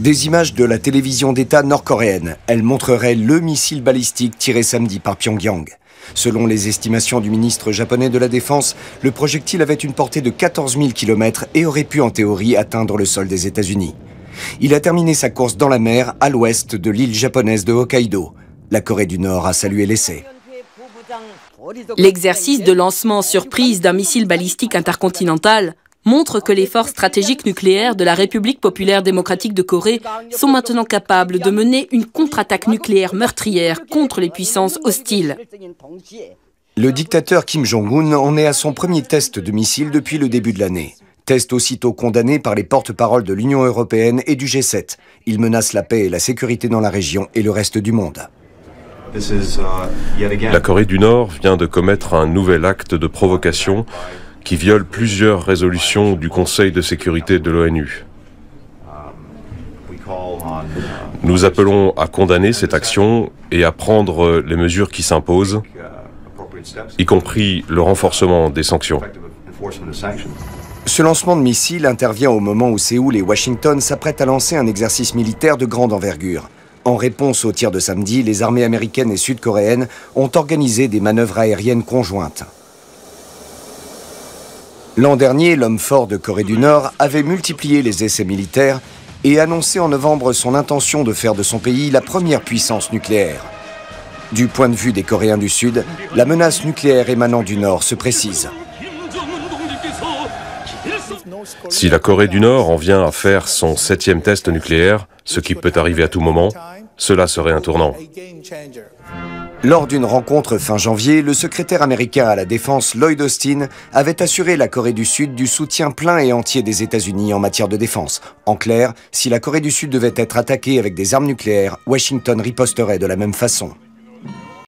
Des images de la télévision d'État nord-coréenne. Elles montreraient le missile balistique tiré samedi par Pyongyang. Selon les estimations du ministre japonais de la Défense, le projectile avait une portée de 14 000 km et aurait pu en théorie atteindre le sol des États-Unis. Il a terminé sa course dans la mer à l'ouest de l'île japonaise de Hokkaido. La Corée du Nord a salué l'essai. L'exercice de lancement surprise d'un missile balistique intercontinental montre que les forces stratégiques nucléaires de la République populaire démocratique de Corée sont maintenant capables de mener une contre-attaque nucléaire meurtrière contre les puissances hostiles. Le dictateur Kim Jong-un en est à son premier test de missile depuis le début de l'année. Test aussitôt condamné par les porte-paroles de l'Union européenne et du G7. Il menace la paix et la sécurité dans la région et le reste du monde. La Corée du Nord vient de commettre un nouvel acte de provocation qui viole plusieurs résolutions du Conseil de sécurité de l'ONU. Nous appelons à condamner cette action et à prendre les mesures qui s'imposent, y compris le renforcement des sanctions. Ce lancement de missiles intervient au moment où Séoul et Washington s'apprêtent à lancer un exercice militaire de grande envergure. En réponse aux tirs de samedi, les armées américaines et sud-coréennes ont organisé des manœuvres aériennes conjointes. L'an dernier, l'homme fort de Corée du Nord avait multiplié les essais militaires et annoncé en novembre son intention de faire de son pays la première puissance nucléaire. Du point de vue des Coréens du Sud, la menace nucléaire émanant du Nord se précise. Si la Corée du Nord en vient à faire son 7e test nucléaire, ce qui peut arriver à tout moment, cela serait un tournant. Lors d'une rencontre fin janvier, le secrétaire américain à la Défense Lloyd Austin avait assuré la Corée du Sud du soutien plein et entier des États-Unis en matière de défense. En clair, si la Corée du Sud devait être attaquée avec des armes nucléaires, Washington riposterait de la même façon.